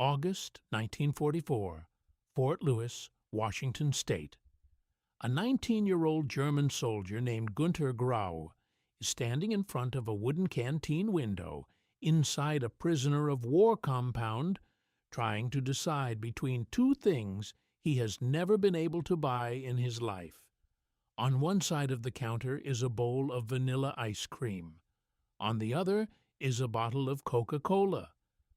August 1944, Fort Lewis, Washington State. A 19-year-old German soldier named Günter Grau is standing in front of a wooden canteen window inside a prisoner of war compound, trying to decide between two things he has never been able to buy in his life. On one side of the counter is a bowl of vanilla ice cream. On the other is a bottle of Coca-Cola,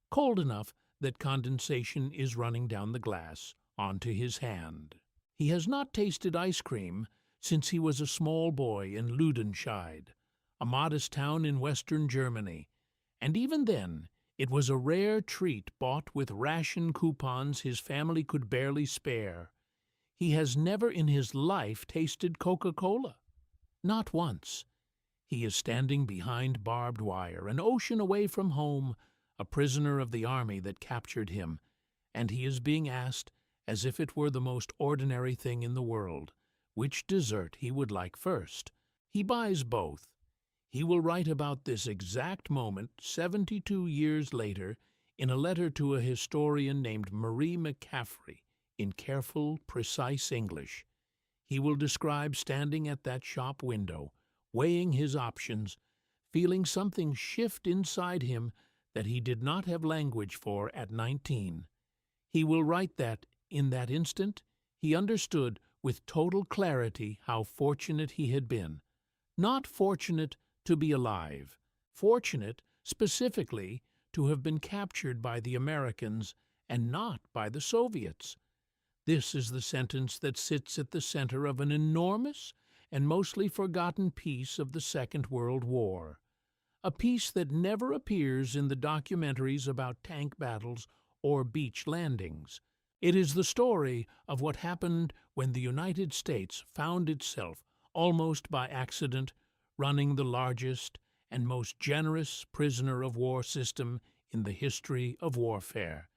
cold enough that condensation is running down the glass onto his hand. He has not tasted ice cream since he was a small boy in Lüdenscheid, a modest town in western Germany, and even then it was a rare treat bought with ration coupons his family could barely spare. He has never in his life tasted Coca-Cola. Not once. He is standing behind barbed wire, an ocean away from home, a prisoner of the army that captured him, and he is being asked, as if it were the most ordinary thing in the world, which dessert he would like first. He buys both. He will write about this exact moment 72 years later in a letter to a historian named Marie McCaffrey in careful, precise English. He will describe standing at that shop window, weighing his options, feeling something shift inside him that he did not have language for at 19. He will write that, in that instant, he understood with total clarity how fortunate he had been. Not fortunate to be alive, fortunate, specifically, to have been captured by the Americans and not by the Soviets. This is the sentence that sits at the center of an enormous and mostly forgotten piece of the Second World War, a piece that never appears in the documentaries about tank battles or beach landings. It is the story of what happened when the United States found itself, almost by accident, running the largest and most generous prisoner of war system in the history of warfare,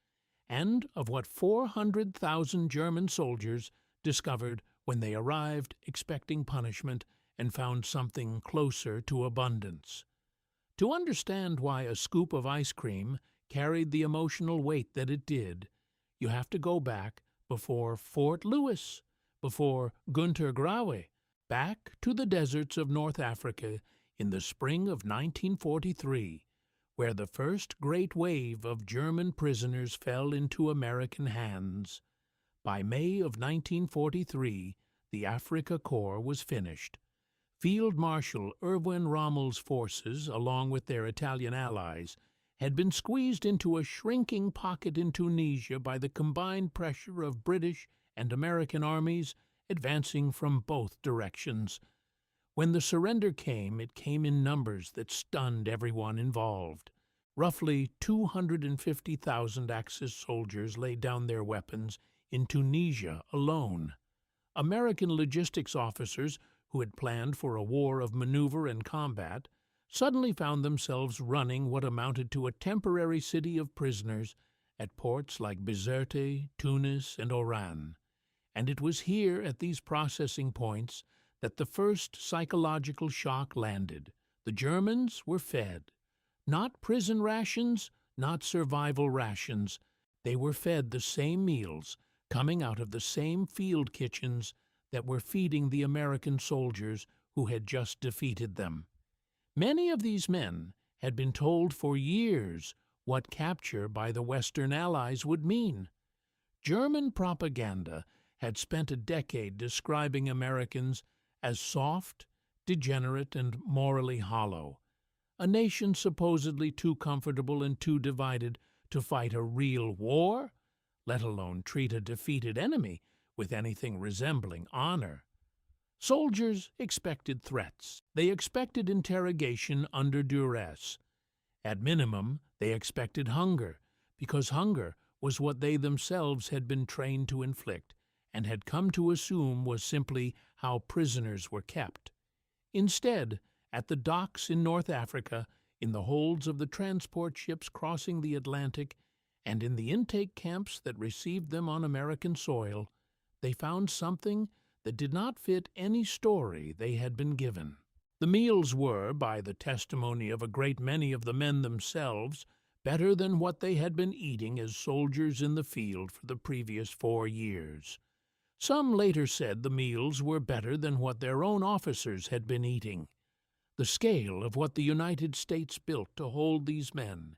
and of what 400,000 German soldiers discovered when they arrived expecting punishment and found something closer to abundance. To understand why a scoop of ice cream carried the emotional weight that it did, you have to go back before Fort Lewis, before Günter Graue, back to the deserts of North Africa in the spring of 1943, where the first great wave of German prisoners fell into American hands. By May of 1943, the Afrika Korps was finished. Field Marshal Erwin Rommel's forces, along with their Italian allies, had been squeezed into a shrinking pocket in Tunisia by the combined pressure of British and American armies advancing from both directions. When the surrender came, it came in numbers that stunned everyone involved. Roughly 250,000 Axis soldiers laid down their weapons in Tunisia alone. American logistics officers who had planned for a war of maneuver and combat suddenly found themselves running what amounted to a temporary city of prisoners at ports like Bizerte, Tunis, and Oran. And it was here at these processing points that the first psychological shock landed. The Germans were fed. Not prison rations, not survival rations. They were fed the same meals, coming out of the same field kitchens that were feeding the American soldiers who had just defeated them. Many of these men had been told for years what capture by the Western Allies would mean. German propaganda had spent a decade describing Americans as soft, degenerate, and morally hollow, a nation supposedly too comfortable and too divided to fight a real war, let alone treat a defeated enemy with anything resembling honor. Soldiers expected threats. They expected interrogation under duress. At minimum, they expected hunger, because hunger was what they themselves had been trained to inflict and had come to assume was simply how prisoners were kept. Instead, at the docks in North Africa, in the holds of the transport ships crossing the Atlantic, and in the intake camps that received them on American soil, they found something that did not fit any story they had been given. The meals were, by the testimony of a great many of the men themselves, better than what they had been eating as soldiers in the field for the previous 4 years. Some later said the meals were better than what their own officers had been eating. The scale of what the United States built to hold these men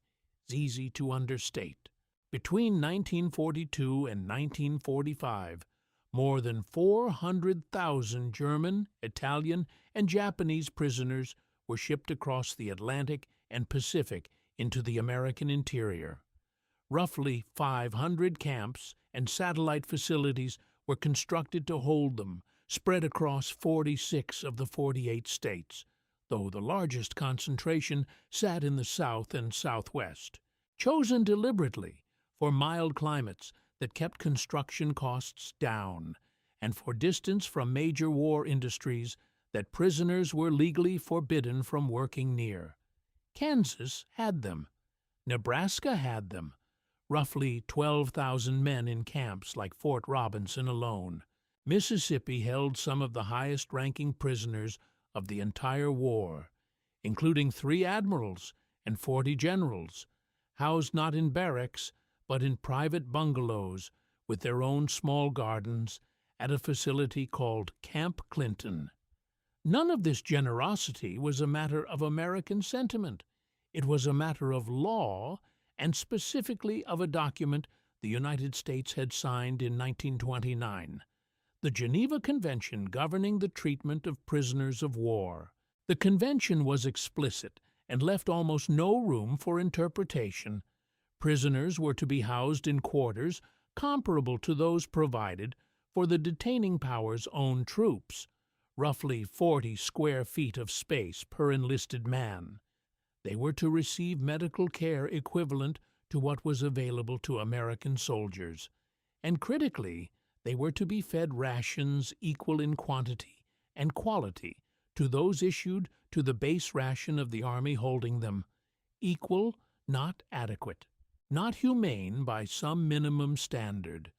is easy to understate. Between 1942 and 1945, more than 400,000 German, Italian, and Japanese prisoners were shipped across the Atlantic and Pacific into the American interior. Roughly 500 camps and satellite facilities were constructed to hold them, spread across 46 of the 48 states, though the largest concentration sat in the South and Southwest, chosen deliberately for mild climates that kept construction costs down, and for distance from major war industries that prisoners were legally forbidden from working near. Kansas had them. Nebraska had them. Roughly 12,000 men in camps like Fort Robinson alone. Mississippi held some of the highest-ranking prisoners of the entire war, including 3 admirals and 40 generals, housed not in barracks but in private bungalows with their own small gardens at a facility called Camp Clinton. None of this generosity was a matter of American sentiment. It was a matter of law, and specifically of a document the United States had signed in 1929, the Geneva Convention governing the treatment of prisoners of war. The convention was explicit and left almost no room for interpretation. Prisoners were to be housed in quarters comparable to those provided for the detaining power's own troops, roughly 40 square feet of space per enlisted man. They were to receive medical care equivalent to what was available to American soldiers, and critically, they were to be fed rations equal in quantity and quality to those issued to the base ration of the army holding them, equal, not adequate, not humane by some minimum standard,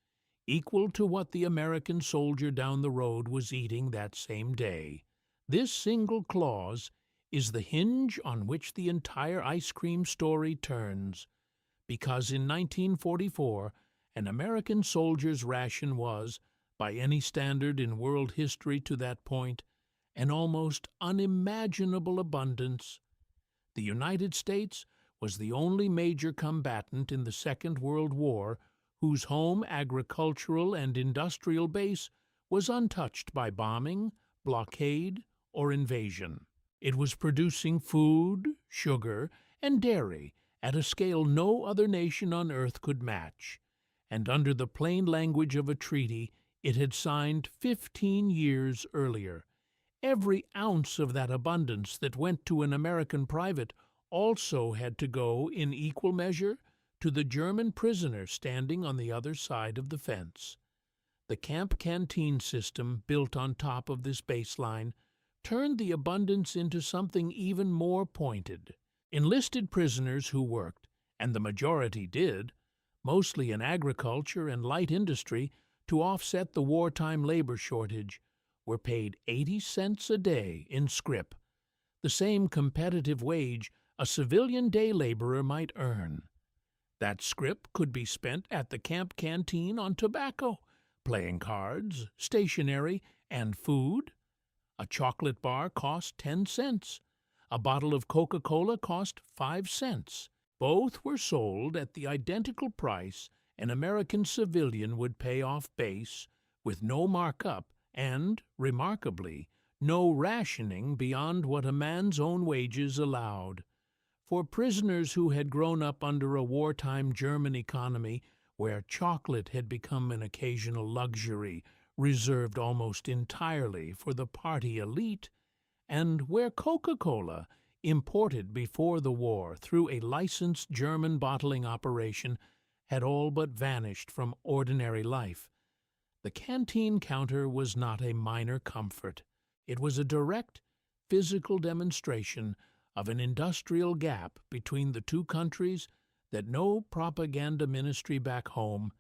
equal to what the American soldier down the road was eating that same day. This single clause is the hinge on which the entire ice cream story turns, because in 1944 an American soldier's ration was, by any standard in world history to that point, an almost unimaginable abundance. The United States was the only major combatant in the Second World War whose home agricultural and industrial base was untouched by bombing, blockade, or invasion. It was producing food, sugar, and dairy at a scale no other nation on earth could match, and under the plain language of a treaty it had signed 15 years earlier. Every ounce of that abundance that went to an American private also had to go in equal measure to the German prisoner standing on the other side of the fence. The camp canteen system built on top of this baseline turned the abundance into something even more pointed. Enlisted prisoners who worked, and the majority did, mostly in agriculture and light industry, to offset the wartime labor shortage, were paid 80 cents a day in scrip, the same competitive wage a civilian day laborer might earn. That scrip could be spent at the camp canteen on tobacco, playing cards, stationery, and food. A chocolate bar cost 10 cents. A bottle of Coca-Cola cost 5 cents. Both were sold at the identical price an American civilian would pay off base, with no markup and, remarkably, no rationing beyond what a man's own wages allowed. For prisoners who had grown up under a wartime German economy where chocolate had become an occasional luxury reserved almost entirely for the party elite, and where Coca-Cola, imported before the war through a licensed German bottling operation, had all but vanished from ordinary life, the canteen counter was not a minor comfort. It was a direct, physical demonstration of an industrial gap between the two countries that no propaganda ministry back home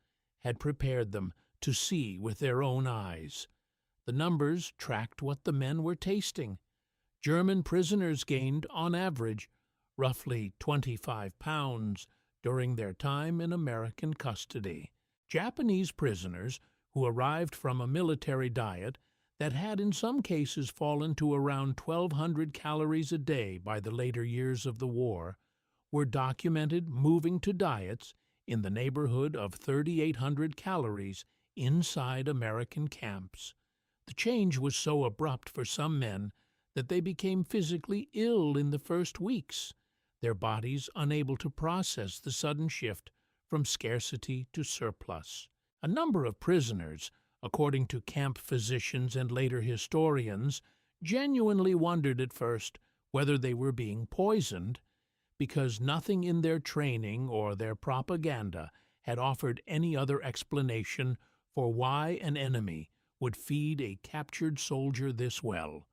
had prepared them to see with their own eyes. The numbers tracked what the men were tasting. German prisoners gained, on average, roughly 25 pounds, during their time in American custody. Japanese prisoners who arrived from a military diet that had in some cases fallen to around 1,200 calories a day by the later years of the war were documented moving to diets in the neighborhood of 3,800 calories inside American camps. The change was so abrupt for some men that they became physically ill in the first weeks, their bodies unable to process the sudden shift from scarcity to surplus. A number of prisoners, according to camp physicians and later historians, genuinely wondered at first whether they were being poisoned, because nothing in their training or their propaganda had offered any other explanation for why an enemy would feed a captured soldier this well.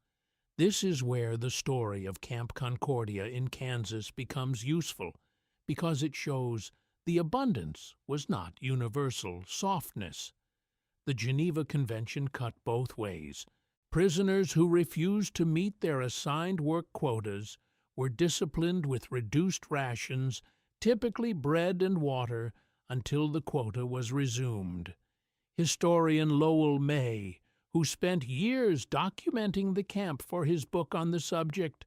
This is where the story of Camp Concordia in Kansas becomes useful, because it shows the abundance was not universal softness. The Geneva Convention cut both ways. Prisoners who refused to meet their assigned work quotas were disciplined with reduced rations, typically bread and water, until the quota was resumed. Historian Lowell May, who spent years documenting the camp for his book on the subject,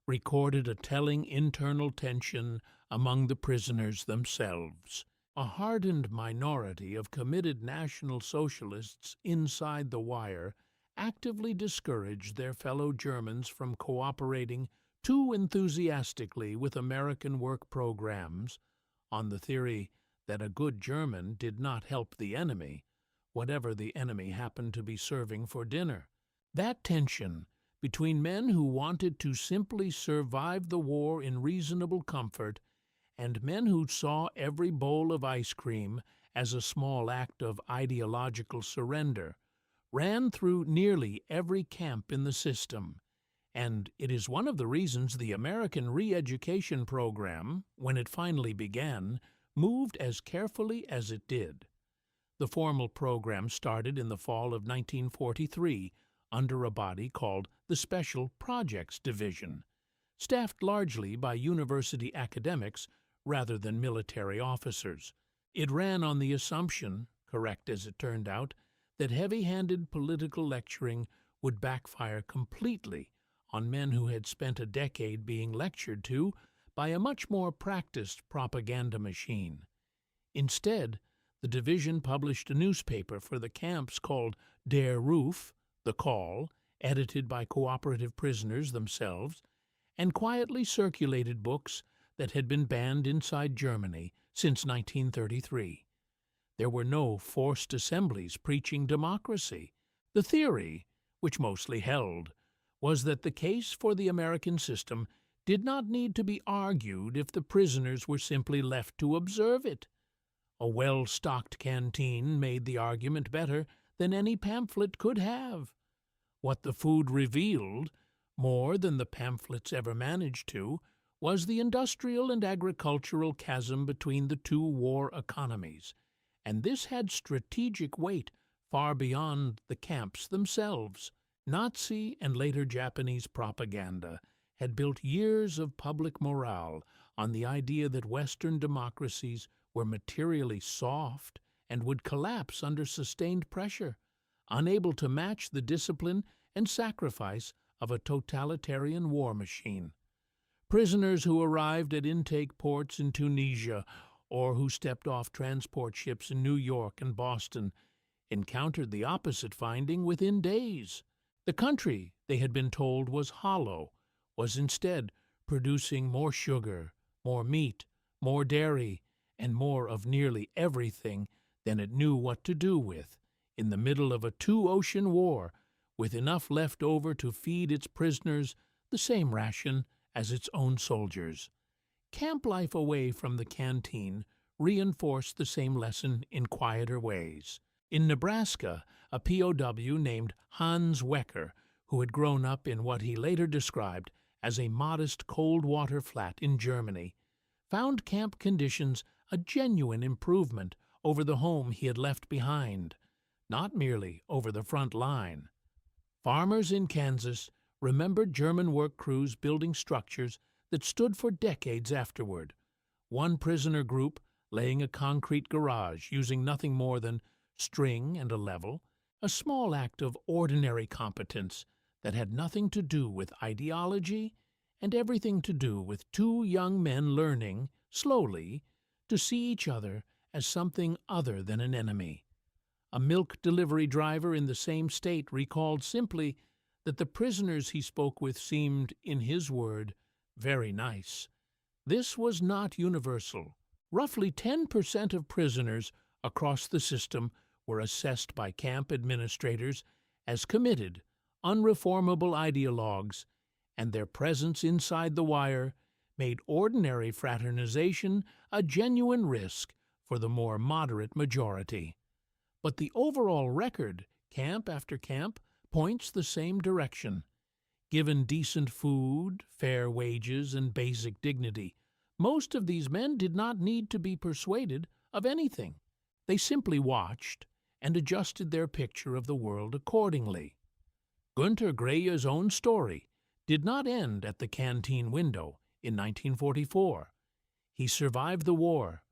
recorded a telling internal tension among the prisoners themselves. A hardened minority of committed National Socialists inside the wire actively discouraged their fellow Germans from cooperating too enthusiastically with American work programs, on the theory that a good German did not help the enemy, whatever the enemy happened to be serving for dinner. That tension between men who wanted to simply survive the war in reasonable comfort and men who saw every bowl of ice cream as a small act of ideological surrender ran through nearly every camp in the system, and it is one of the reasons the American re-education program, when it finally began, moved as carefully as it did. The formal program started in the fall of 1943 under a body called the Special Projects Division, staffed largely by university academics rather than military officers. It ran on the assumption, correct as it turned out, that heavy-handed political lecturing would backfire completely on men who had spent a decade being lectured to by a much more practiced propaganda machine. Instead, the division published a newspaper for the camps called Der Ruf, The Call, edited by cooperative prisoners themselves, and quietly circulated books that had been banned inside Germany since 1933. There were no forced assemblies preaching democracy. The theory, which mostly held, was that the case for the American system did not need to be argued if the prisoners were simply left to observe it. A well-stocked canteen made the argument better than any pamphlet could have. What the food revealed, more than the pamphlets ever managed to, was the industrial and agricultural chasm between the two war economies, and this had strategic weight far beyond the camps themselves. Nazi and later Japanese propaganda had built years of public morale on the idea that Western democracies were materially soft and would collapse under sustained pressure, unable to match the discipline and sacrifice of a totalitarian war machine. Prisoners who arrived at intake ports in Tunisia or who stepped off transport ships in New York and Boston encountered the opposite finding within days. The country, they had been told, was hollow, was instead producing more sugar, more meat, more dairy, and more of nearly everything than it knew what to do with, in the middle of a two-ocean war, with enough left over to feed its prisoners the same ration as its own soldiers. Camp life away from the canteen reinforced the same lesson in quieter ways. In Nebraska, a POW named Hans Wecker, who had grown up in what he later described as a modest cold-water flat in Germany, found camp conditions a genuine improvement over the home he had left behind, not merely over the front line. Farmers in Kansas remembered German work crews building structures that stood for decades afterward, one prisoner group laying a concrete garage using nothing more than string and a level, a small act of ordinary competence that had nothing to do with ideology and everything to do with two young men learning, slowly, to see each other as something other than an enemy. A milk delivery driver in the same state recalled simply that the prisoners he spoke with seemed, in his word, very nice. This was not universal. Roughly 10% of prisoners across the system were assessed by camp administrators as committed, unreformable ideologues, and their presence inside the wire made ordinary fraternization a genuine risk for the more moderate majority. But the overall record, camp after camp, points the same direction. Given decent food, fair wages, and basic dignity, most of these men did not need to be persuaded of anything. They simply watched and adjusted their picture of the world accordingly. Günter Graeye's own story did not end at the canteen window in 1944. He survived the war,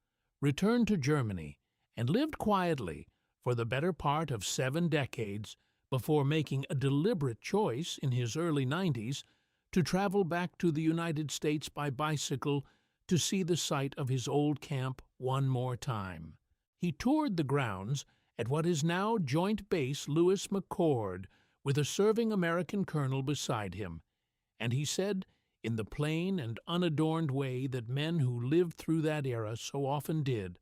returned to Germany, and lived quietly for the better part of 7 decades before making a deliberate choice in his early 90s to travel back to the United States by bicycle to see the site of his old camp one more time. He toured the grounds at what is now Joint Base Lewis McChord with a serving American colonel beside him, and he said, in the plain and unadorned way that men who lived through that era so often did,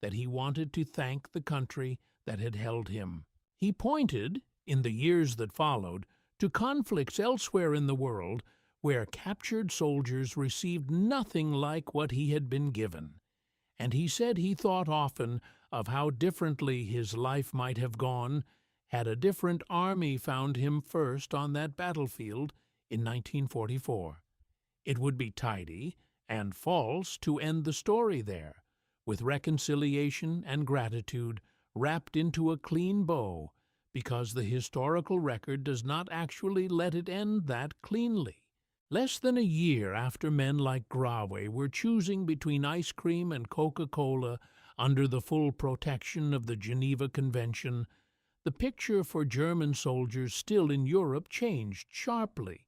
that he wanted to thank the country that had held him. He pointed, in the years that followed, to conflicts elsewhere in the world where captured soldiers received nothing like what he had been given, and he said he thought often of how differently his life might have gone had a different army found him first on that battlefield in 1944. It would be tidy and false to end the story there, with reconciliation and gratitude wrapped into a clean bow, because the historical record does not actually let it end that cleanly. Less than a year after men like Graue were choosing between ice cream and Coca-Cola under the full protection of the Geneva Convention, the picture for German soldiers still in Europe changed sharply.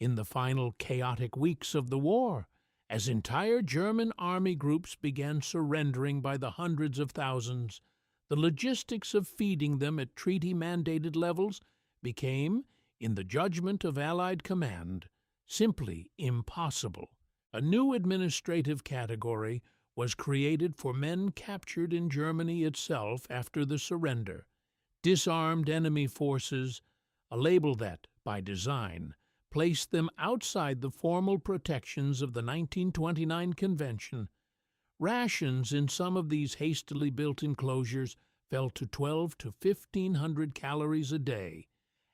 In the final chaotic weeks of the war, as entire German army groups began surrendering by the hundreds of thousands, the logistics of feeding them at treaty-mandated levels became, in the judgment of Allied command, simply impossible. A new administrative category was created for men captured in Germany itself after the surrender, disarmed enemy forces, a label that, by design, placed them outside the formal protections of the 1929 Convention. Rations in some of these hastily built enclosures fell to 1,200 to 1,500 calories a day,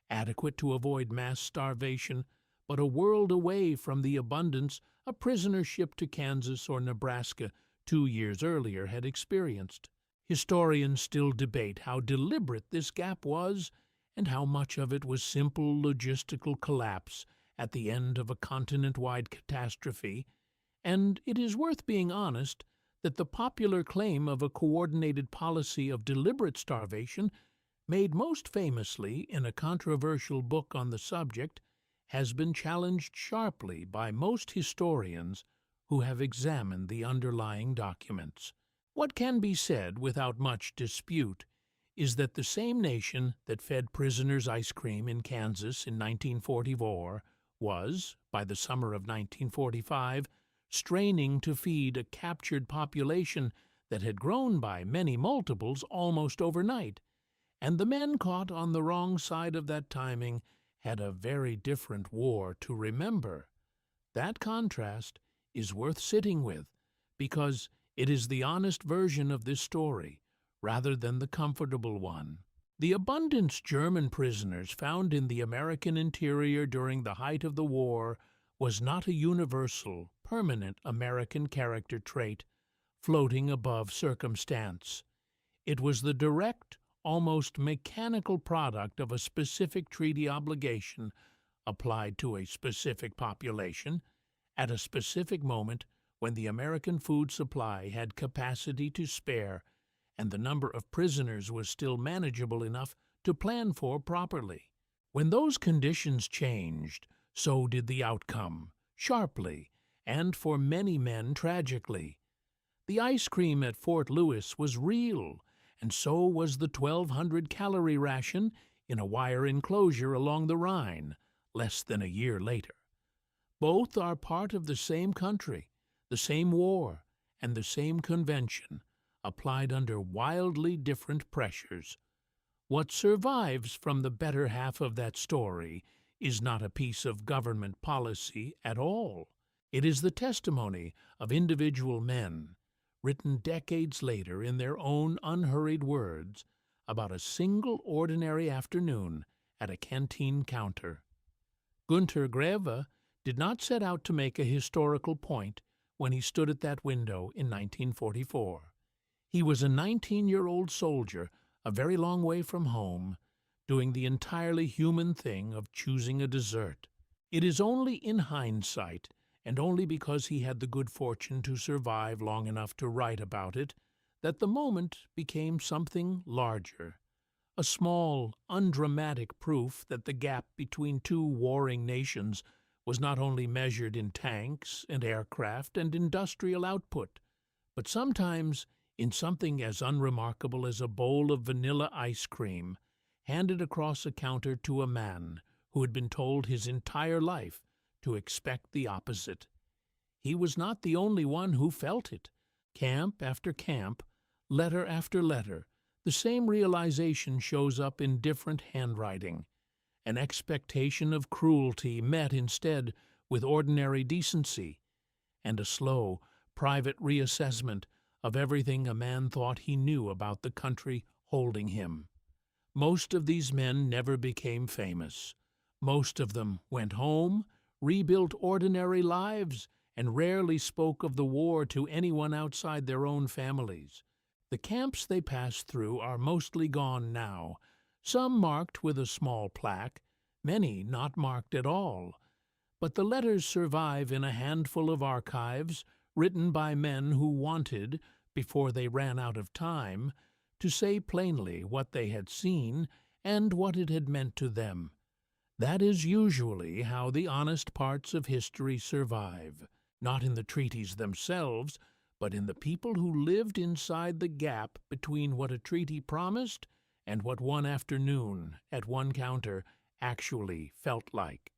adequate to avoid mass starvation, but a world away from the abundance a prisoner shipped to Kansas or Nebraska 2 years earlier had experienced. Historians still debate how deliberate this gap was and how much of it was simple logistical collapse at the end of a continent-wide catastrophe, and it is worth being honest that the popular claim of a coordinated policy of deliberate starvation, made most famously in a controversial book on the subject, has been challenged sharply by most historians who have examined the underlying documents. What can be said without much dispute is that the same nation that fed prisoners ice cream in Kansas in 1944 was, by the summer of 1945, straining to feed a captured population that had grown by many multiples almost overnight, and the men caught on the wrong side of that timing had a very different war to remember. That contrast is worth sitting with, because it is the honest version of this story, rather than the comfortable one. The abundance German prisoners found in the American interior during the height of the war was not a universal, permanent American character trait floating above circumstance. It was the direct, almost mechanical product of a specific treaty obligation applied to a specific population at a specific moment when the American food supply had capacity to spare and the number of prisoners was still manageable enough to plan for properly. When those conditions changed, so did the outcome, sharply, and for many men tragically. The ice cream at Fort Lewis was real, and so was the 1,200-calorie ration in a wire enclosure along the Rhine, less than a year later. Both are part of the same country, the same war, and the same convention, applied under wildly different pressures. What survives from the better half of that story is not a piece of government policy at all. It is the testimony of individual men, written decades later in their own unhurried words, about a single ordinary afternoon at a canteen counter. Günter Graeve did not set out to make a historical point when he stood at that window in 1944. He was a 19-year-old soldier, a very long way from home, doing the entirely human thing of choosing a dessert. It is only in hindsight, and only because he had the good fortune to survive long enough to write about it, that the moment became something larger, a small, undramatic proof that the gap between two warring nations was not only measured in tanks and aircraft and industrial output, but sometimes in something as unremarkable as a bowl of vanilla ice cream handed across a counter to a man who had been told his entire life to expect the opposite. He was not the only one who felt it. Camp after camp, letter after letter, the same realization shows up in different handwriting. An expectation of cruelty met instead with ordinary decency, and a slow, private reassessment of everything a man thought he knew about the country holding him. Most of these men never became famous. Most of them went home, rebuilt ordinary lives, and rarely spoke of the war to anyone outside their own families. The camps they passed through are mostly gone now, some marked with a small plaque, many not marked at all. But the letters survive in a handful of archives written by men who wanted, before they ran out of time, to say plainly what they had seen and what it had meant to them. That is usually how the honest parts of history survive, not in the treaties themselves, but in the people who lived inside the gap between what a treaty promised and what one afternoon at one counter actually felt like.